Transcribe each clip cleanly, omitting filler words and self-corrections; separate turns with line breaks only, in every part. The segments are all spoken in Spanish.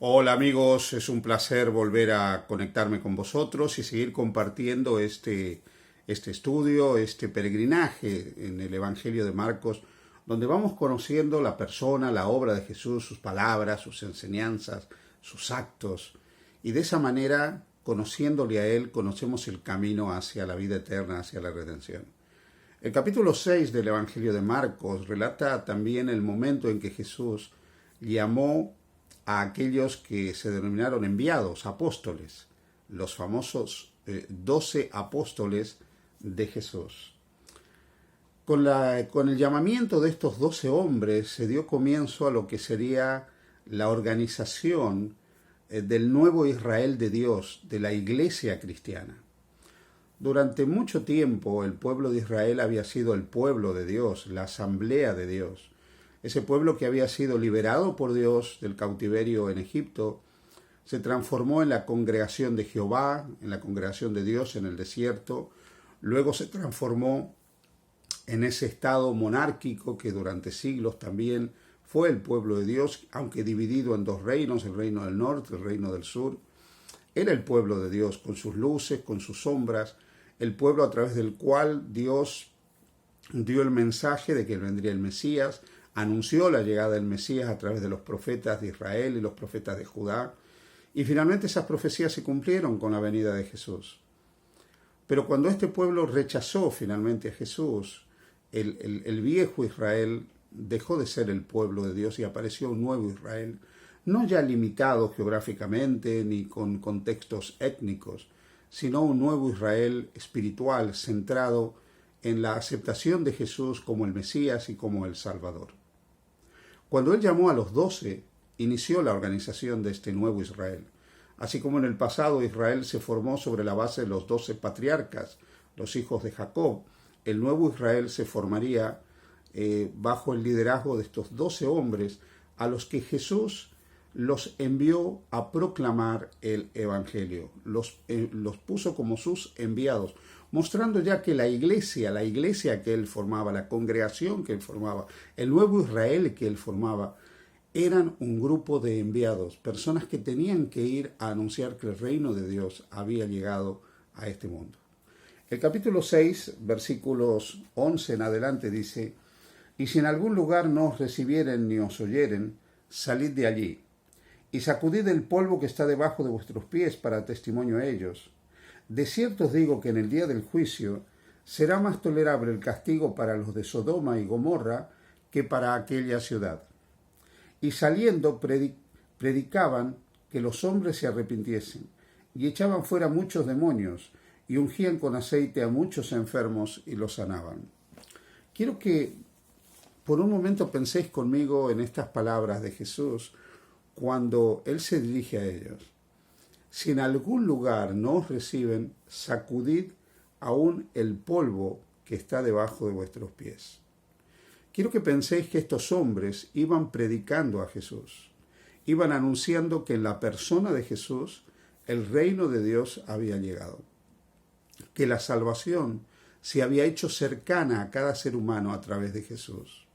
Hola amigos, es un placer volver a conectarme con vosotros y seguir compartiendo este estudio, este peregrinaje en el Evangelio de Marcos, donde vamos conociendo la persona, la obra de Jesús, sus palabras, sus enseñanzas, sus actos. Y de esa manera, conociéndole a Él, conocemos el camino hacia la vida eterna, hacia la redención. El capítulo 6 del Evangelio de Marcos relata también el momento en que Jesús llamó a aquellos que se denominaron enviados, apóstoles, los famosos 12 apóstoles de Jesús. Con el llamamiento de estos 12 hombres se dio comienzo a lo que sería la organización del nuevo Israel de Dios, de la iglesia cristiana. Durante mucho tiempo el pueblo de Israel había sido el pueblo de Dios, la asamblea de Dios. Ese pueblo que había sido liberado por Dios del cautiverio en Egipto, se transformó en la congregación de Jehová, en la congregación de Dios en el desierto. Luego se transformó en ese estado monárquico que durante siglos también fue el pueblo de Dios, aunque dividido en dos reinos, el reino del norte, el reino del sur. Era el pueblo de Dios, con sus luces, con sus sombras, el pueblo a través del cual Dios dio el mensaje de que vendría el Mesías, anunció la llegada del Mesías a través de los profetas de Israel y los profetas de Judá, y finalmente esas profecías se cumplieron con la venida de Jesús. Pero cuando este pueblo rechazó finalmente a Jesús, el viejo Israel dejó de ser el pueblo de Dios y apareció un nuevo Israel, no ya limitado geográficamente ni con contextos étnicos, sino un nuevo Israel espiritual centrado en la aceptación de Jesús como el Mesías y como el Salvador. Cuando él llamó a los 12, inició la organización de este nuevo Israel. Así como en el pasado Israel se formó sobre la base de los 12 patriarcas, los hijos de Jacob, el nuevo Israel se formaría bajo el liderazgo de estos 12 hombres a los que Jesús los envió a proclamar el Evangelio. Los puso como sus enviados, mostrando ya que la iglesia que él formaba, la congregación que él formaba, el nuevo Israel que él formaba, eran un grupo de enviados, personas que tenían que ir a anunciar que el reino de Dios había llegado a este mundo. El capítulo 6, versículos 11 en adelante dice: «Y si en algún lugar no os recibieren ni os oyeren, salid de allí, y sacudid el polvo que está debajo de vuestros pies para testimonio a ellos. De cierto os digo que en el día del juicio será más tolerable el castigo para los de Sodoma y Gomorra que para aquella ciudad». Y saliendo predicaban que los hombres se arrepintiesen, y echaban fuera muchos demonios, y ungían con aceite a muchos enfermos y los sanaban. Quiero que por un momento penséis conmigo en estas palabras de Jesús cuando Él se dirige a ellos. Si en algún lugar no os reciben, sacudid aún el polvo que está debajo de vuestros pies. Quiero que penséis que estos hombres iban predicando a Jesús, iban anunciando que en la persona de Jesús el reino de Dios había llegado, que la salvación se había hecho cercana a cada ser humano a través de Jesús.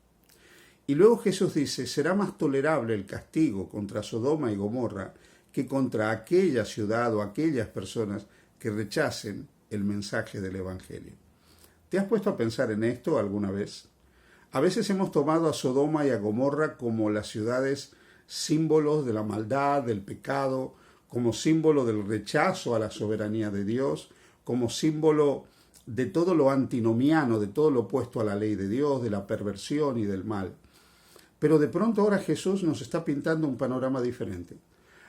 Y luego Jesús dice: será más tolerable el castigo contra Sodoma y Gomorra que contra aquella ciudad o aquellas personas que rechacen el mensaje del Evangelio. ¿Te has puesto a pensar en esto alguna vez? A veces hemos tomado a Sodoma y a Gomorra como las ciudades símbolos de la maldad, del pecado, como símbolo del rechazo a la soberanía de Dios, como símbolo de todo lo antinomiano, de todo lo opuesto a la ley de Dios, de la perversión y del mal. Pero de pronto ahora Jesús nos está pintando un panorama diferente.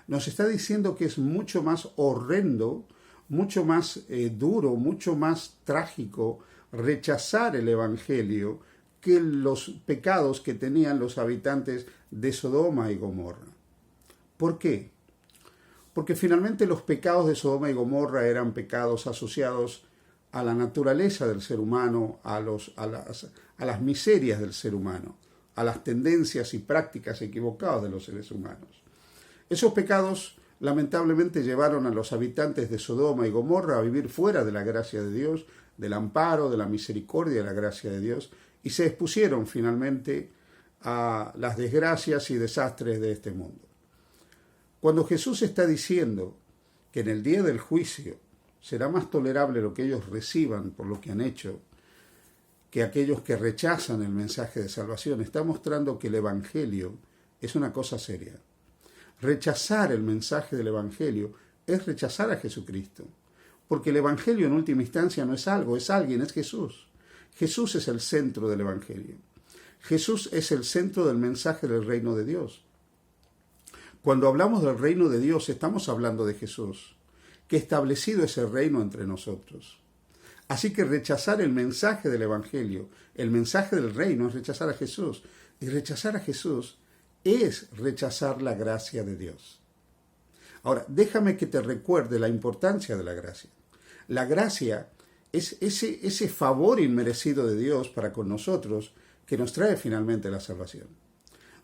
Nos está diciendo que es mucho más horrendo, mucho más duro, mucho más trágico rechazar el Evangelio que los pecados que tenían los habitantes de Sodoma y Gomorra. ¿Por qué? Porque finalmente los pecados de Sodoma y Gomorra eran pecados asociados a la naturaleza del ser humano, a las miserias del ser humano, a las tendencias y prácticas equivocadas de los seres humanos. Esos pecados lamentablemente llevaron a los habitantes de Sodoma y Gomorra a vivir fuera de la gracia de Dios, del amparo, de la misericordia y de la gracia de Dios, y se expusieron finalmente a las desgracias y desastres de este mundo. Cuando Jesús está diciendo que en el día del juicio será más tolerable lo que ellos reciban por lo que han hecho que aquellos que rechazan el mensaje de salvación, está mostrando que el Evangelio es una cosa seria. Rechazar el mensaje del Evangelio es rechazar a Jesucristo, porque el Evangelio en última instancia no es algo, es alguien, es Jesús. Jesús es el centro del Evangelio. Jesús es el centro del mensaje del reino de Dios. Cuando hablamos del reino de Dios, estamos hablando de Jesús, que ha establecido ese reino entre nosotros. Así que rechazar el mensaje del Evangelio, el mensaje del reino, es rechazar a Jesús. Y rechazar a Jesús es rechazar la gracia de Dios. Ahora, déjame que te recuerde la importancia de la gracia. La gracia es ese favor inmerecido de Dios para con nosotros que nos trae finalmente la salvación.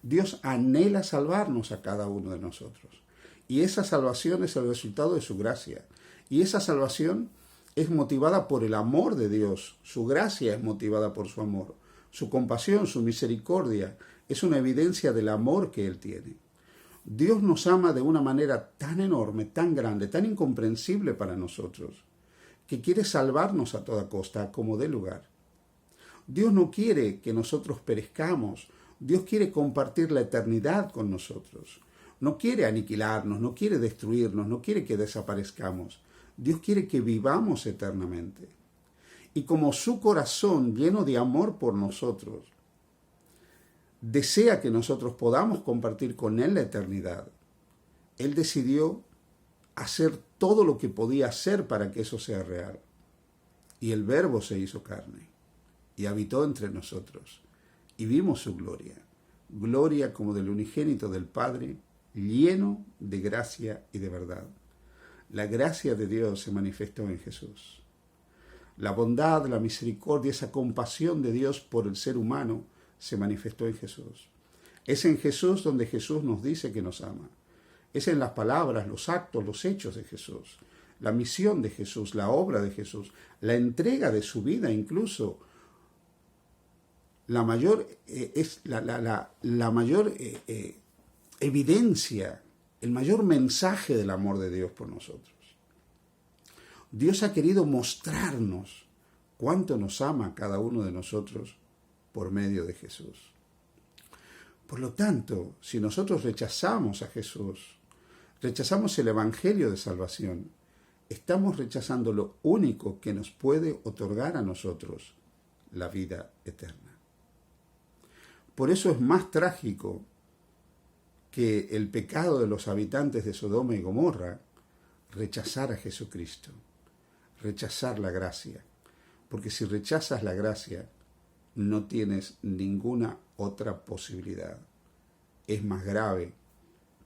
Dios anhela salvarnos a cada uno de nosotros. Y esa salvación es el resultado de su gracia. Y esa salvación es motivada por el amor de Dios. Su gracia es motivada por su amor. Su compasión, su misericordia, es una evidencia del amor que Él tiene. Dios nos ama de una manera tan enorme, tan grande, tan incomprensible para nosotros, que quiere salvarnos a toda costa, como dé lugar. Dios no quiere que nosotros perezcamos. Dios quiere compartir la eternidad con nosotros. No quiere aniquilarnos, no quiere destruirnos, no quiere que desaparezcamos. Dios quiere que vivamos eternamente. Y como su corazón, lleno de amor por nosotros, desea que nosotros podamos compartir con Él la eternidad, Él decidió hacer todo lo que podía hacer para que eso sea real. Y el Verbo se hizo carne y habitó entre nosotros. Y vimos su gloria, gloria como del unigénito del Padre, lleno de gracia y de verdad. La gracia de Dios se manifestó en Jesús. La bondad, la misericordia, esa compasión de Dios por el ser humano se manifestó en Jesús. Es en Jesús donde Jesús nos dice que nos ama. Es en las palabras, los actos, los hechos de Jesús, la misión de Jesús, la obra de Jesús, la entrega de su vida incluso. La mayor evidencia, el mayor mensaje del amor de Dios por nosotros. Dios ha querido mostrarnos cuánto nos ama a cada uno de nosotros por medio de Jesús. Por lo tanto, si nosotros rechazamos a Jesús, rechazamos el Evangelio de salvación, estamos rechazando lo único que nos puede otorgar a nosotros la vida eterna. Por eso es más trágico que el pecado de los habitantes de Sodoma y Gomorra rechazar a Jesucristo, rechazar la gracia. Porque si rechazas la gracia, no tienes ninguna otra posibilidad. Es más grave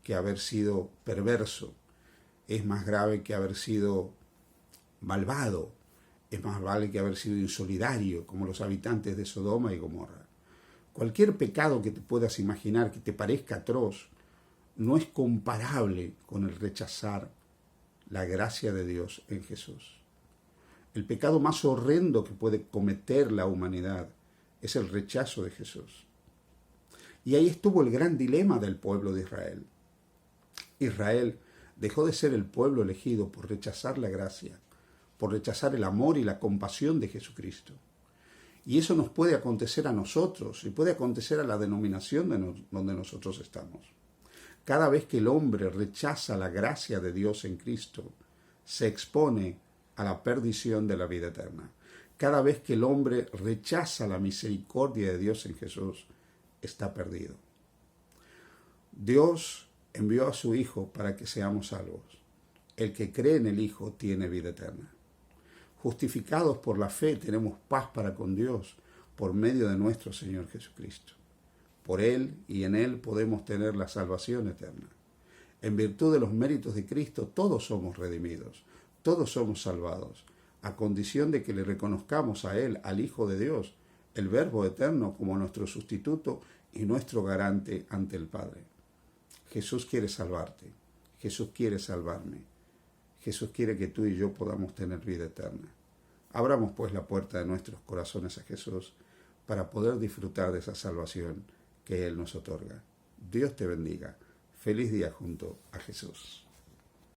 que haber sido perverso, es más grave que haber sido malvado, es más grave que haber sido insolidario, como los habitantes de Sodoma y Gomorra. Cualquier pecado que te puedas imaginar que te parezca atroz, no es comparable con el rechazar la gracia de Dios en Jesús. El pecado más horrendo que puede cometer la humanidad es el rechazo de Jesús. Y ahí estuvo el gran dilema del pueblo de Israel. Israel dejó de ser el pueblo elegido por rechazar la gracia, por rechazar el amor y la compasión de Jesucristo. Y eso nos puede acontecer a nosotros y puede acontecer a la denominación donde nosotros estamos. Cada vez que el hombre rechaza la gracia de Dios en Cristo, se expone a la perdición de la vida eterna. Cada vez que el hombre rechaza la misericordia de Dios en Jesús, está perdido. Dios envió a su Hijo para que seamos salvos. El que cree en el Hijo tiene vida eterna. Justificados por la fe tenemos paz para con Dios por medio de nuestro Señor Jesucristo. Por Él y en Él podemos tener la salvación eterna. En virtud de los méritos de Cristo todos somos redimidos, todos somos salvados, a condición de que le reconozcamos a Él, al Hijo de Dios, el Verbo eterno como nuestro sustituto y nuestro garante ante el Padre. Jesús quiere salvarte, Jesús quiere salvarme, Jesús quiere que tú y yo podamos tener vida eterna. Abramos pues la puerta de nuestros corazones a Jesús para poder disfrutar de esa salvación que Él nos otorga. Dios te bendiga. Feliz día junto a Jesús.